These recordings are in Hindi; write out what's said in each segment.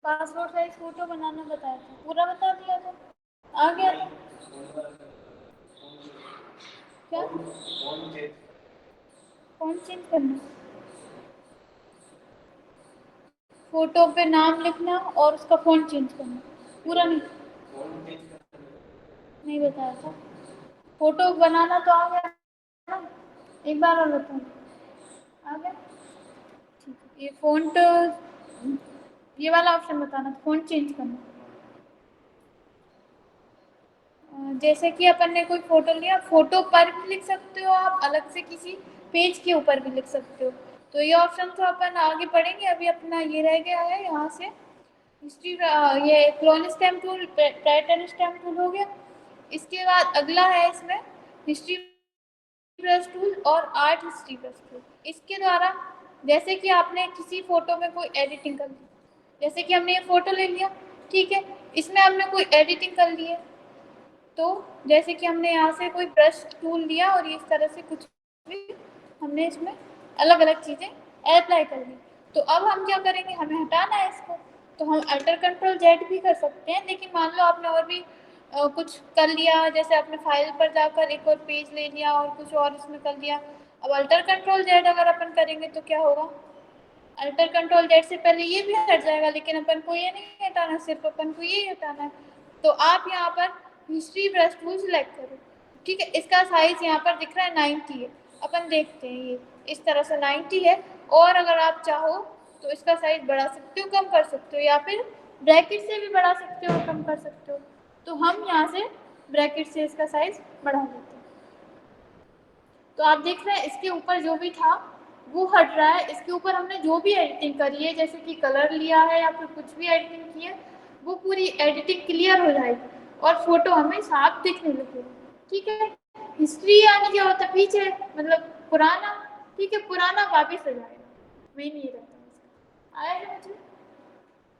पासपोर्ट साइज फोटो बनाना बताया था, पूरा बता दिया था, आ गया था। क्या कौन चेंज करना? फोटो पे नाम लिखना और उसका फ़ॉन्ट चेंज करना, पूरा नहीं बताया था। फोटो बनाना तो आ गया ना, एक बार और बताओ, आ गया? ठीक है, ये फ़ॉन्ट, ये वाला ऑप्शन बताना, फ़ॉन्ट चेंज करना। जैसे कि अपन ने कोई फ़ोटो लिया, फ़ोटो पर भी लिख सकते हो आप, अलग से किसी पेज के ऊपर भी लिख सकते हो। तो ये ऑप्शन तो अपन आगे पढ़ेंगे, अभी अपना ये रह गया है यहाँ से हिस्ट्री, ये clone stamp tool, pattern stamp tool हो गया। इसके बाद अगला है इसमें हिस्ट्री ब्रश टूल और आर्ट हिस्ट्री ब्रश टूल। इसके द्वारा जैसे कि आपने किसी फोटो में कोई एडिटिंग कर ली, जैसे कि हमने ये फोटो ले लिया, ठीक है, इसमें हमने कोई एडिटिंग कर ली है, तो जैसे कि हमने यहाँ से कोई ब्रश टूल लिया और इस तरह से कुछ भी हमने इसमें अलग अलग चीज़ें अप्लाई कर ली। तो अब हम क्या करेंगे, हमें हटाना है इसको, तो हम अल्टर कंट्रोल जेड भी कर सकते हैं। लेकिन मान लो आपने और भी कुछ कर लिया, जैसे आपने फाइल पर जाकर एक और पेज ले लिया और कुछ और इसमें कर लिया। अब अल्टर कंट्रोल जेड अगर अपन करेंगे तो क्या होगा, अल्टर कंट्रोल जेड से पहले ये भी हट जाएगा, लेकिन अपन को ये नहीं हटाना, सिर्फ अपन को ये हटाना है। तो आप यहाँ पर हिस्ट्री ब्रश टूल सिलेक्ट करो, ठीक है। इसका साइज यहाँ पर दिख रहा है 90 है, अपन देखते हैं ये इस तरह से 90 है। और अगर आप चाहो तो इसका साइज बढ़ा सकते हो, कम कर सकते हो, या फिर ब्रैकेट से भी बढ़ा सकते हो, कम कर सकते हो। तो हम यहाँ से ब्रैकेट से इसका साइज बढ़ा देते हैं। तो आप देख रहे हैं इसके ऊपर जो भी था वो हट रहा है, इसके ऊपर हमने जो भी एडिटिंग करी है, जैसे कि कलर लिया है या फिर कुछ भी एडिटिंग की है, वो पूरी एडिटिंग क्लियर हो जाएगी और फोटो हमें साफ दिखने लगेगी, ठीक है। हिस्ट्री यानी क्या होता है, पीछे मतलब पुराना, ठीक है, पुराना वापिस आ जाएगा, मेन ये रहता है। आया समझ?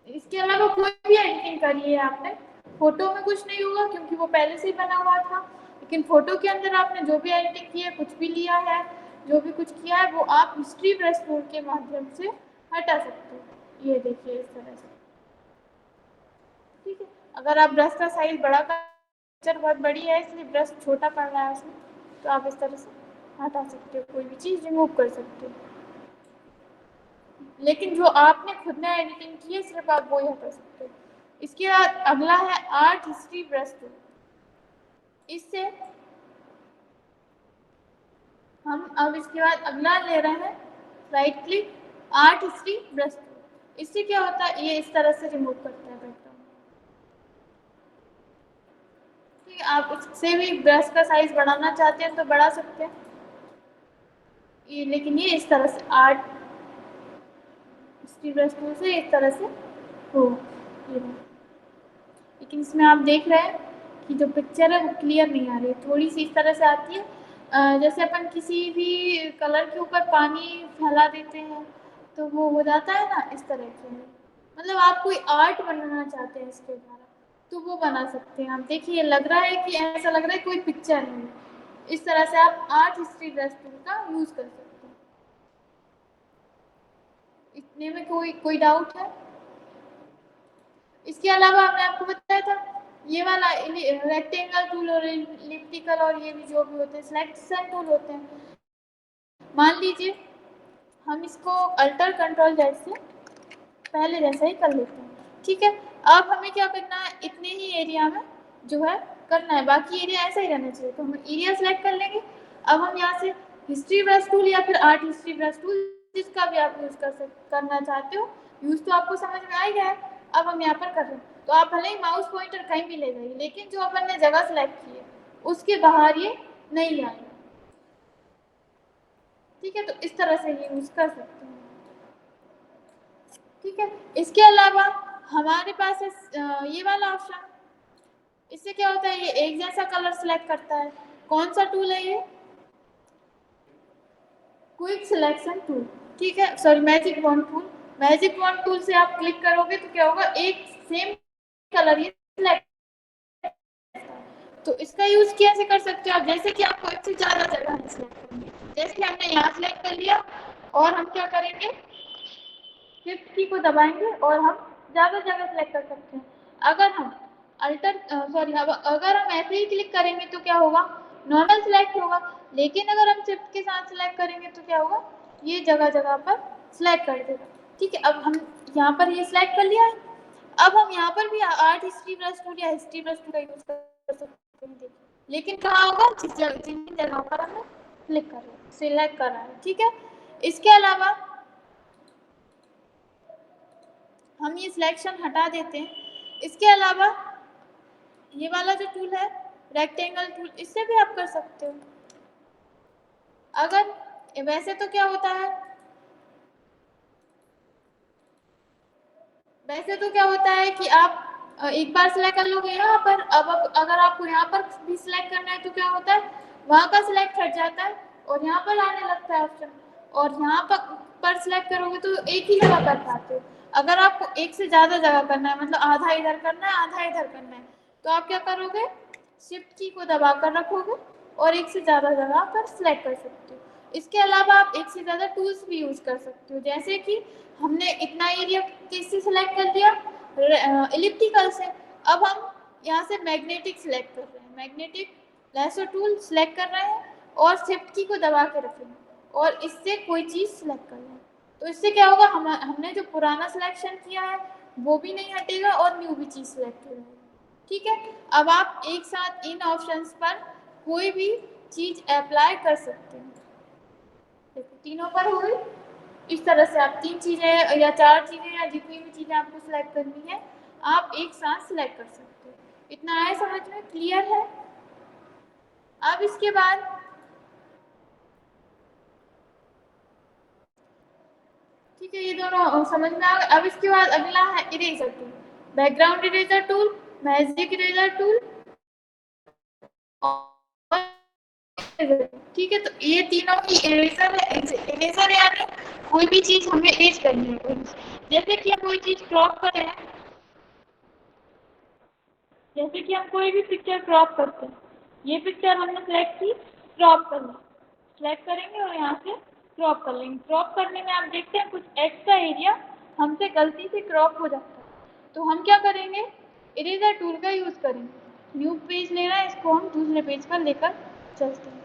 इसके अलावा कोई भी एडिटिंग करी है आपने, फोटो में कुछ नहीं होगा क्योंकि वो पहले से ही बना हुआ था, लेकिन फोटो के अंदर आपने जो भी एडिटिंग की है, कुछ भी लिया है, जो भी कुछ किया है, वो आप हिस्ट्री ब्रश टूल के माध्यम से हटा सकते हो। ये देखिए इस तरह से, ठीक है। अगर आप ब्रश का साइज बड़ा कर, पिक्चर बहुत बड़ी है इसलिए ब्रश छोटा पड़ रहा है उसमें, तो आप इस तरह से हटा सकते हो, कोई भी चीज़ रिमूव कर सकते हो। लेकिन जो आपने खुद ने एडिटिंग की है सिर्फ आप वो ही हटा सकते हो। इसके बाद अगला है आर्ट हिस्ट्री ब्रश टूल। इससे हम अब इसके बाद अगला ले रहे हैं right click art history brush tool. इससे क्या होता है, ये इस तरह से रिमूव करता है बैकग्राउंड, ठीक है। आप इससे भी ब्रश का साइज बढ़ाना चाहते हैं तो बढ़ा सकते हैं, ये लेकिन ये इस तरह से आर्ट हिस्ट्री ब्रश टूल से इस तरह से हो, ये लेकिन इसमें आप देख रहे हैं कि जो पिक्चर है वो क्लियर नहीं आ रही है, थोड़ी सी इस तरह से आती है। जैसे अपन किसी भी कलर के ऊपर पानी फैला देते हैं तो वो हो जाता है ना इस तरह से, मतलब आप कोई आर्ट बनाना चाहते हैं इसके द्वारा तो वो बना सकते हैं। आप देखिए लग रहा है कि ऐसा लग रहा है कोई पिक्चर नहीं है, इस तरह से आप आर्ट हिस्ट्री ब्रश टूल का यूज़ कर सकते हैं। इतने में कोई डाउट है? इसके अलावा हमने आपको बताया था ये वाला रेक्टेंगल टूल और इलिप्टिकल और ये भी जो भी होते हैं सिलेक्शन टूल होते हैं। मान लीजिए हम इसको अल्टर कंट्रोल जेड से पहले जैसा ही कर लेते हैं, ठीक है। अब हमें क्या करना है, इतने ही एरिया में जो है करना है, बाकी एरिया ऐसा ही रहना चाहिए, तो हम एरिया सेलेक्ट कर लेंगे। अब हम यहाँ से हिस्ट्री ब्रश टूल या फिर आर्ट हिस्ट्री ब्रश टूल जिसका भी आप यूज़ करना चाहते हो, यूज़ तो आपको समझ में आ ही गया है। अब हम यहाँ पर कर रहे हैं तो आप भले ही माउस पॉइंटर कहीं भी ले जाइए, लेकिन जो अपन ने जगह सेलेक्ट की है उसके बाहर ये नहीं आएगा, ठीक है। तो इस तरह से ये यूज़ कर सकते हैं, ठीक है। इसके अलावा हमारे पास है ये वाला ऑप्शन, इससे क्या होता है, ये एक जैसा कलर सेलेक्ट करता है। कौन सा टूल है ये, क्विक सिलेक्शन टूल, ठीक है, sorry magic wand tool. Magic wand tool से आप क्लिक करोगे तो क्या होगा, एक सेम कलर ये सिलेक्ट, तो इसका यूज कैसे कर सकते हो आप, जैसे कि आपको एक से ज़्यादा जगह है सिलेक्ट करनी है, जैसे कि हमने यहाँ सिलेक्ट कर लिया और हम क्या करेंगे शिफ्ट की को दबाएंगे और हम ज़्यादा जगह सेलेक्ट कर सकते हैं। अगर हम अगर हम ऐसे ही क्लिक करेंगे तो क्या होगा, नॉर्मल सेलेक्ट होगा। लेकिन अगर हम शिफ्ट के साथ सेलेक्ट करेंगे तो क्या होगा, ये जगह जगह पर सेलेक्ट कर देगा। ठीक है, अब हम यहाँ पर ये सेलेक्ट कर लिया है। अब हम यहाँ पर भी आर्ट हिस्ट्री ब्रश टूल या हिस्ट्री ब्रश टूल का यूज कर सकते हैं। लेकिन कहाँ होगा, जिन जगहों पर हमने क्लिक कर रहे हैं, सिलेक्ट कर रहा है। ठीक है, इसके अलावा हम ये सिलेक्शन हटा देते हैं। इसके अलावा ये वाला जो टूल है रेक्टेंगल टूल, इससे भी आप कर सकते हो। अगर वैसे तो क्या होता है, कि आप एक बार सिलेक्ट कर लोगे यहाँ पर। अब अगर आपको यहाँ पर भी सिलेक्ट करना है तो क्या होता है, वहाँ का सिलेक्ट हट जाता है और यहाँ पर आने लगता है ऑप्शन। और यहाँ पर सिलेक्ट करोगे तो एक ही जगह कर पाते हो। अगर आपको एक से ज़्यादा जगह करना है, मतलब आधा इधर करना है आधा इधर करना है, तो आप क्या करोगे, शिफ्ट की को दबा कर रखोगे और एक से ज़्यादा जगह पर सिलेक्ट कर सकते हो। इसके अलावा आप एक से ज़्यादा टूल्स भी यूज़ कर सकते हो। जैसे कि हमने इतना एरिया किससे सिलेक्ट कर दिया, इलिप्टिकल से। अब हम यहाँ से मैग्नेटिक सिलेक्ट कर रहे हैं, मैग्नेटिक लैसो टूल सिलेक्ट कर रहे हैं और शिफ्ट की को दबा के रखेंगे और इससे कोई चीज़ सिलेक्ट कर लें। तो इससे क्या होगा, हमने जो पुराना सिलेक्शन किया है वो भी नहीं हटेगा और न्यू भी चीज़ सिलेक्ट हो जाएगी। ठीक है, अब आप एक साथ इन ऑप्शंस पर कोई भी चीज़ अप्लाई कर सकते हैं। देखो तीनों पर हो गई। इस तरह से आप 3 चीज़ें या 4 चीज़ें या जितनी भी चीज़ें आपको सिलेक्ट करनी है आप एक साथ सिलेक्ट कर सकते हो। इतना आया समझ में, क्लियर है? अब इसके बाद ठीक है, ये दोनों समझ में आ गए। अब इसके बाद अगला है eraser tool, background eraser tool, magic eraser tool. ठीक है, तो ये तीनों ही इरेजर है। इरेजर यानी कोई भी चीज हमें इरेज करनी है। जैसे कि हम कोई चीज क्रॉप कर रहे हैं, जैसे कि हम कोई भी पिक्चर क्रॉप करते हैं, ये पिक्चर हमने सेलेक्ट की, क्रॉप कर ली, सेलेक्ट करेंगे और यहाँ से क्रॉप कर लेंगे। क्रॉप करने में आप देखते हैं कुछ एक्स्ट्रा एरिया हमसे गलती से क्रॉप हो जाता है, तो हम क्या करेंगे, इरेजर टूल का यूज़ करेंगे। न्यू पेज लेना है, इसको हम दूसरे पेज पर लेकर चलते हैं।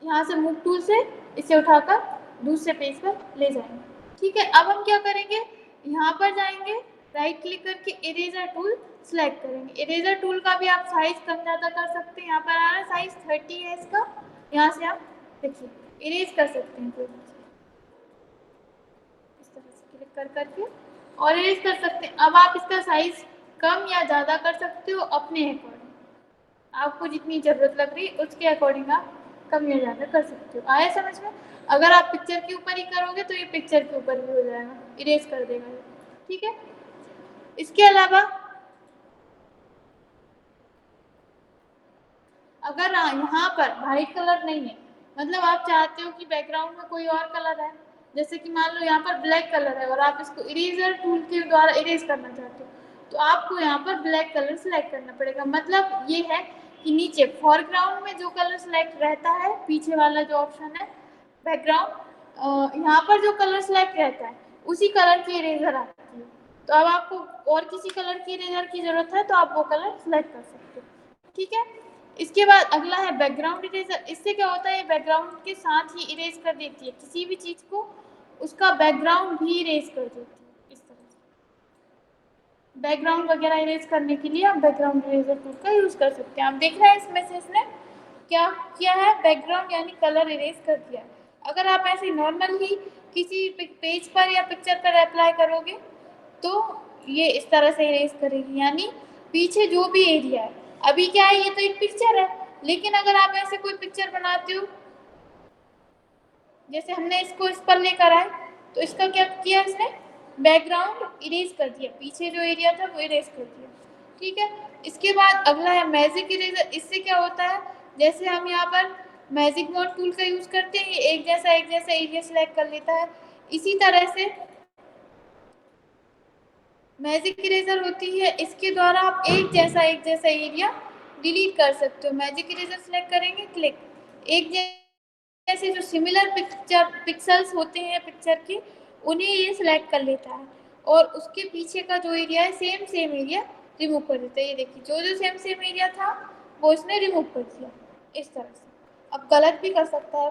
यहाँ से मूव टूल से इसे उठाकर दूसरे पेज पर ले जाएंगे। ठीक है, अब हम क्या करेंगे, यहाँ पर जाएंगे, राइट क्लिक करके इरेजर टूल सेलेक्ट करेंगे। इरेजर टूल का भी आप साइज कम ज़्यादा कर सकते हैं। यहाँ पर आ रहा है साइज 30 है इसका। यहाँ से आप देखिए इरेज कर सकते हैं कोई इस तरह से क्लिक कर करके और इरेज कर सकते हैं। अब आप इसका साइज कम या ज़्यादा कर सकते हो अपने अकॉर्डिंग, आपको जितनी ज़रूरत लग रही है उसके अकॉर्डिंग आप कम या ज़्यादा कर सकते हो। आया समझ में? अगर आप पिक्चर के ऊपर ही करोगे तो ये पिक्चर के ऊपर भी हो जाएगा, इरेज कर देगा ये। ठीक है, इसके अलावा अगर यहाँ पर वाइट कलर नहीं है, मतलब आप चाहते हो कि बैकग्राउंड में कोई और कलर है, जैसे कि मान लो यहाँ पर ब्लैक कलर है और आप इसको इरेजर टूल के द्वारा इरेज करना चाहते हो, तो आपको यहाँ पर ब्लैक कलर सेलेक्ट करना पड़ेगा। मतलब ये है कि नीचे फोरग्राउंड में जो कलर सेलेक्ट रहता है, पीछे वाला जो ऑप्शन है बैकग्राउंड, यहाँ पर जो कलर सेलेक्ट रहता है उसी कलर की इरेजर आती है। तो अब आपको और किसी कलर की इरेजर की जरूरत है तो आप वो कलर सेलेक्ट कर सकते हो। ठीक है, इसके बाद अगला है बैकग्राउंड इरेजर। इससे क्या होता है, ये बैकग्राउंड के साथ ही इरेज कर देती है किसी भी चीज को, उसका बैकग्राउंड भी इरेज कर देती है। इस तरह से बैकग्राउंड वगैरह इरेज करने के लिए आप बैकग्राउंड इरेजर टूल का यूज कर सकते हैं। आप देख रहे हैं इसमें से इसने क्या किया है, बैकग्राउंड यानी कलर इरेज कर दिया है। अगर आप ऐसे नॉर्मल ही किसी पेज पर या पिक्चर पर अप्लाई करोगे तो ये इस तरह से इरेज करेगी, यानी पीछे जो भी एरिया है। अभी क्या है, ये तो एक पिक्चर है, लेकिन अगर आप ऐसे कोई पिक्चर बनाते हो, जैसे हमने इसको इस पर लेकर आए, तो इसका क्या किया इसने, बैकग्राउंड इरेज कर दिया, पीछे जो एरिया था वो इरेज कर दिया। ठीक है, इसके बाद अगला है मैजिक इरेजर। इससे क्या होता है, जैसे हम यहाँ पर मैजिक नोट टूल का यूज करते हैं, ये एक जैसा एरिया सेलेक्ट कर लेता है। इसी तरह से मैजिक इरेजर होती है, इसके द्वारा आप एक जैसा एरिया डिलीट कर सकते हो। मैजिक इरेजर सेलेक्ट करेंगे, क्लिक, एक ऐसे जो सिमिलर पिक्सल्स होते हैं पिक्चर के, उन्हें ये सिलेक्ट कर लेता है और उसके पीछे का जो एरिया है सेम एरिया रिमूव कर देता है। ये देखिए जो सेम एरिया था वो इसने रिमूव कर दिया इस तरह से। अब गलत भी कर सकता है,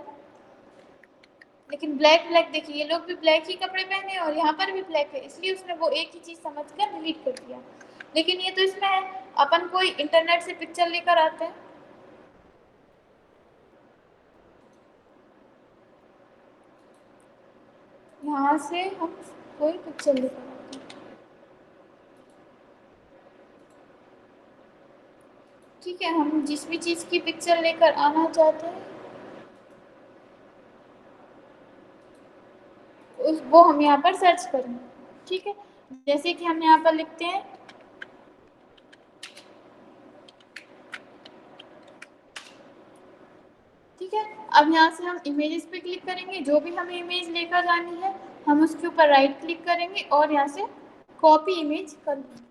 लेकिन ब्लैक देखिए ये लोग भी ब्लैक ही कपड़े पहने हैं और यहाँ पर भी ब्लैक है, इसलिए उसने वो एक ही चीज़ समझकर डिलीट कर दिया। लेकिन ये तो इसमें है, अपन कोई इंटरनेट से पिक्चर लेकर आते हैं, यहाँ से हम कोई पिक्चर लेकर आते हैं, ठीक है। हम जिस भी चीज़ की पिक्चर लेकर आना चाहते हैं उस वो हम यहाँ पर सर्च करेंगे, ठीक है। जैसे कि हम यहाँ पर लिखते हैं ठीक है। अब यहाँ से हम इमेजेस पे क्लिक करेंगे, जो भी हमें इमेज लेकर जानी है हम उसके ऊपर राइट क्लिक करेंगे और यहाँ से कॉपी इमेज कर लेंगे,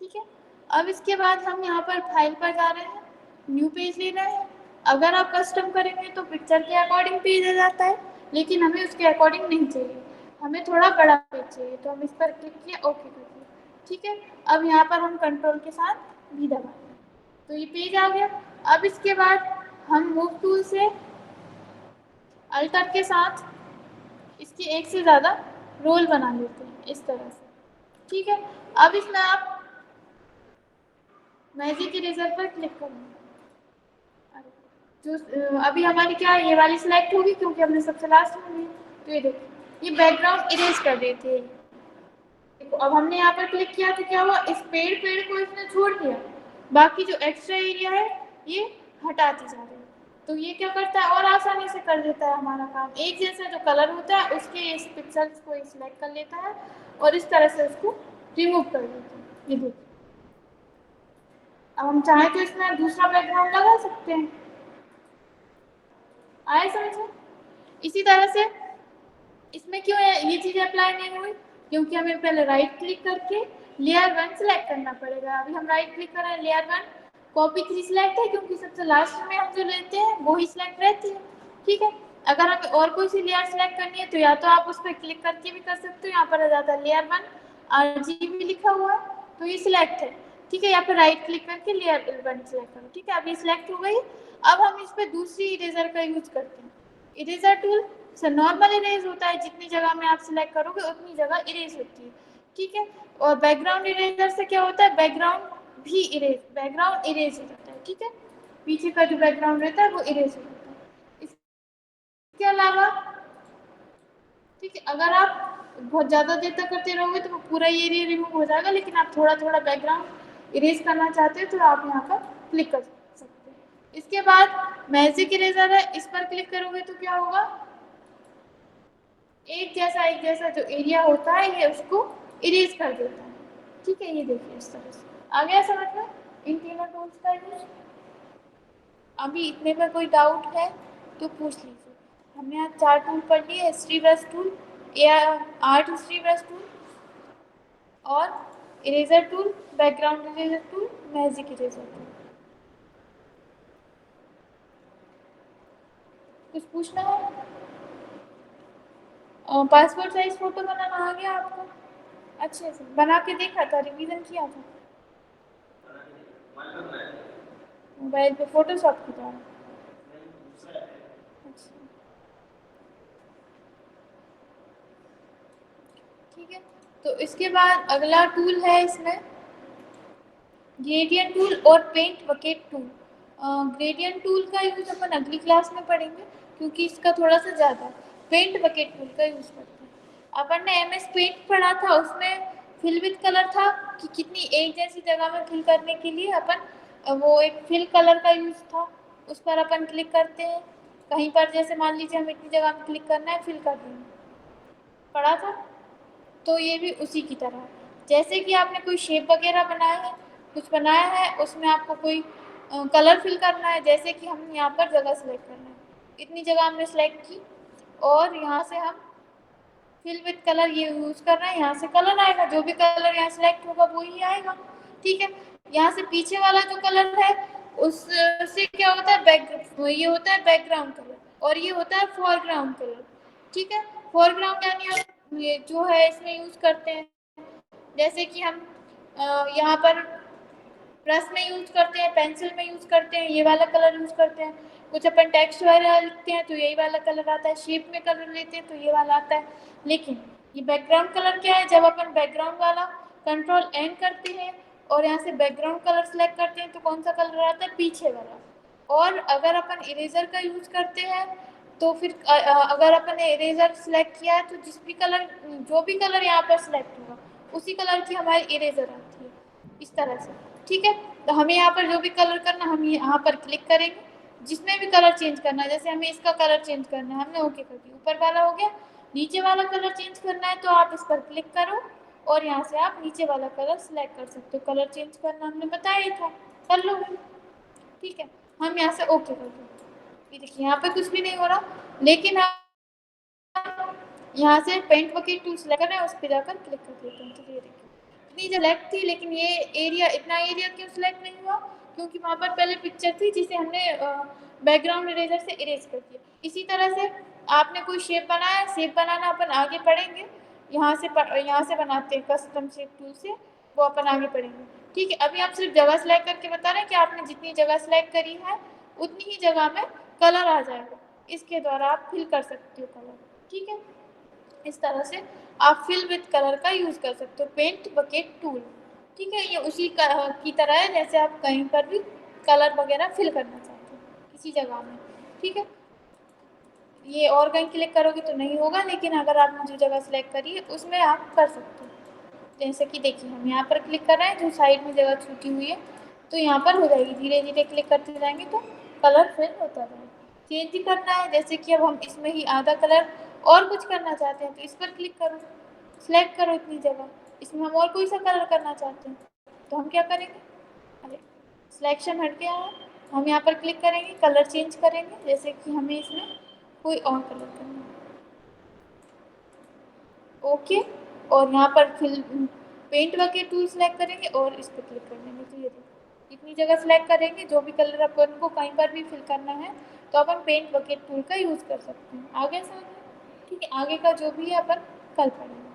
ठीक है। अब इसके बाद हम यहाँ पर फाइल पर जा रहे हैं, न्यू पेज लेना है। अगर आप कस्टम करेंगे तो पिक्चर के अकॉर्डिंग पेज आ जाता है, लेकिन हमें उसके अकॉर्डिंग नहीं चाहिए, हमें थोड़ा बड़ा पेज चाहिए, तो हम इस पर क्लिक किया, ओके कर दिया, ठीक है। अब यहाँ पर हम कंट्रोल के साथ भी दबाएं तो ये पेज आ गया। अब इसके बाद हम मूव टूल से अल्टर के साथ इसकी एक से ज़्यादा रोल बना लेते हैं इस तरह से, ठीक है। अब इसमें आप मैजिक इरेजर पर क्लिक करेंगे, जो अभी हमारी क्या ये वाली सिलेक्ट होगी क्योंकि हमने सबसे लास्ट में ली। तो ये देखिए ये बैकग्राउंड इरेज कर देते हैं। देखो अब हमने यहाँ पर क्लिक किया तो क्या हुआ, इस पेड़ को इसने छोड़ दिया, बाकी जो एक्स्ट्रा एरिया है ये हटाते जा रहे हैं। तो ये क्या करता है और आसानी से कर देता है हमारा काम, एक जैसा जो कलर होता है उसके इस पिक्सल्स को सिलेक्ट कर लेता है और इस तरह से उसको रिमूव कर देता है। ये देखिए अब हम चाहें तो इसमें दूसरा बैकग्राउंड लगा सकते हैं, आए समझ में। इसी तरह से इसमें क्यों ये चीज़ें अप्लाई नहीं हुई, क्योंकि हमें पहले राइट क्लिक करके लेयर 1 सिलेक्ट करना पड़ेगा। अभी हम राइट क्लिक कर रहे हैं, लेयर 1 कॉपी 3 सिलेक्ट है क्योंकि सबसे लास्ट में हम जो लेते हैं वो ही सिलेक्ट रहती है, ठीक है। अगर हमें और कोई सी लेयर सिलेक्ट करनी है तो या तो आप उस पर क्लिक करके भी कर सकते हो, यहाँ पर आ जाता है लेयर 1 RGB लिखा हुआ है तो ये सिलेक्ट है, ठीक है। या फिर राइट क्लिक करके लेयर 1 सिलेक्ट करो, ठीक है। अब ये सिलेक्ट हो गई। अब हम इस पर दूसरी इरेजर का यूज करते हैं, इरेजर टूल से नॉर्मल इरेज होता है, जितनी जगह में आप सिलेक्ट करोगे उतनी जगह इरेज होती है, ठीक है। और बैकग्राउंड इरेजर से क्या होता है, बैकग्राउंड इरेज हो जाता है, ठीक है। पीछे का जो बैकग्राउंड रहता है वो इरेज हो जाता है। इसके अलावा ठीक है, अगर आप बहुत ज़्यादा देर तक करते रहोगे तो वो पूरा एरिया रिमूव हो जाएगा, लेकिन आप थोड़ा थोड़ा बैकग्राउंड इरेज करना चाहते हो तो आप यहाँ पर क्लिक कर सकते हैं। इसके बाद मैजिक इरेजर है, इस पर क्लिक करोगे तो क्या होगा, एक जैसा जो एरिया होता है ये उसको इरेज कर देता है, ठीक है। ये देखिए इस तरह से आ गया समझ में इन तीनों टूल्स का यूज। अभी इतने में कोई डाउट है तो पूछ लीजिए। हमने आज 4 टूल पढ़ लिए, history brush tool, art history brush tool और eraser tool, background eraser tool, magic eraser tool. कुछ पूछना है? पासपोर्ट साइज फोटो बनाना आ गया आपको? अच्छे से बना के देखा था, रिवीजन किया था मोबाइल पे फोटोशॉप की द्वारा? अच्छा ठीक है। तो इसके बाद अगला टूल है इसमें ग्रेडियंट टूल और paint bucket tool. Gradient tool का यूज अपन अगली क्लास में पढ़ेंगे क्योंकि इसका थोड़ा सा ज़्यादा है। पेंट बकेट टूल का यूज करते हैं। अपन ने MS पेंट पढ़ा था, उसमें फिल विद कलर था कि कितनी एक जैसी जगह में फिल करने के लिए अपन वो एक फिल कलर का यूज था, उस पर अपन क्लिक करते हैं कहीं पर, जैसे मान लीजिए हम इतनी जगह में क्लिक करना है, फिल कर देंगे, पढ़ा था। तो ये भी उसी की तरह है, जैसे कि आपने कोई शेप वगैरह बनाया है, कुछ बनाया है, उसमें आपको कोई कलर फिल करना है, जैसे कि हम यहाँ पर जगह सेलेक्ट करना है, इतनी जगह हमने सेलेक्ट की और यहाँ से हम फिल विद कलर ये यूज़ कर रहे हैं, यहाँ से कलर आएगा, जो भी कलर यहाँ सेलेक्ट होगा वो ही आएगा, ठीक है। यहाँ से पीछे वाला जो कलर है उससे क्या होता है, ये होता है बैकग्राउंड कलर और ये होता है फोरग्राउंड कलर। ठीक है, फोरग्राउंड यानी हम ये जो है इसमें यूज करते हैं, जैसे कि हम यहाँ पर ब्रश में यूज करते हैं, पेंसिल में यूज करते हैं, ये वाला कलर यूज करते हैं। कुछ अपन टेक्स्ट वगैरह लिखते हैं तो यही वाला कलर आता है, शेप में कलर लेते हैं तो ये वाला आता है। लेकिन ये बैकग्राउंड कलर क्या है, जब अपन बैकग्राउंड वाला कंट्रोल एन करते हैं और यहाँ से बैकग्राउंड कलर सेलेक्ट करते हैं तो कौन सा कलर आता है, पीछे वाला। और अगर अपन इरेजर का यूज करते हैं तो फिर अगर अपन ने इरेजर सेलेक्ट किया है तो जिस भी कलर, जो भी कलर यहाँ पर सेलेक्ट होगा उसी कलर की हमारी इरेजर आती है, इस तरह से। ठीक है, तो हमें यहाँ पर जो भी कलर करना हम यहाँ पर क्लिक करेंगे, जिसमें भी कलर चेंज करना है, जैसे हमें इसका कलर चेंज करना है, हमने ओके कर दिया, ऊपर वाला हो गया। नीचे वाला कलर चेंज करना है तो आप इस पर क्लिक करो और यहाँ से आप नीचे वाला कलर सेलेक्ट कर सकते हो। कलर चेंज करना हमने बताया था, कर लो। ठीक है, हम यहाँ से ओके कर दो। ये देखिए यहाँ पे कुछ भी नहीं हो रहा, लेकिन आप यहाँ से पेंट बकेट टूल सेलेक्ट कर रहे हैं, उस पर जाकर क्लिक कर देते हैं। तो ये देखिए इतनी सेलेक्ट थी, लेकिन ये एरिया, इतना एरिया क्यों सेलेक्ट नहीं हुआ, क्योंकि वहाँ पर पहले पिक्चर थी जिसे हमने बैकग्राउंड इरेजर से इरेज कर दिया। इसी तरह से आपने कोई शेप बनाया, शेप बनाना अपन आगे पढ़ेंगे, यहाँ से बनाते हैं कस्टम शेप टूल से, वो अपन आगे पढ़ेंगे। ठीक है, अभी आप सिर्फ जगह सेलेक्ट करके बता रहे हैं कि आपने जितनी जगह सेलेक्ट करी है उतनी ही जगह में कलर आ जाएगा, इसके द्वारा आप फिल कर सकते हो कलर। ठीक है, इस तरह से आप फिल विद कलर का यूज कर सकते हो, पेंट बकेट टूल। ठीक है, ये उसी की तरह है जैसे आप कहीं पर भी कलर वगैरह फिल करना चाहते हो किसी जगह में। ठीक है, ये और कहीं क्लिक करोगे तो नहीं होगा, लेकिन अगर आपने जो जगह सेलेक्ट करी है उसमें आप कर सकते हो। जैसे कि देखिए हम यहाँ पर क्लिक कर रहे हैं, जो साइड में जगह छूटी हुई है तो यहाँ पर हो जाएगी, धीरे धीरे क्लिक करते जाएंगे तो कलर फिल होता जाएगा। चेंज ही करना है, जैसे कि अब हम इसमें ही आधा कलर और कुछ करना चाहते हैं तो इस पर क्लिक करो, सिलेक्ट करो इतनी जगह, इसमें हम और कोई सा कलर करना चाहते हैं तो हम क्या करेंगे, अरे सिलेक्शन हट गया है, हम यहाँ पर क्लिक करेंगे, कलर चेंज करेंगे, जैसे कि हमें इसमें कोई और कलर करना है। ओके, और यहाँ पर fill paint bucket tool select करेंगे और इस पर क्लिक कर देंगे। तो ये देखो इतनी जगह सेलेक्ट करेंगे, जो भी कलर अपन को कहीं पर भी फिल करना है तो अपन पेंट बकेट टूल का यूज़ कर सकते हैं। आगे समझ में? ठीक है, आगे का जो भी है अपन कल पढ़ेंगे।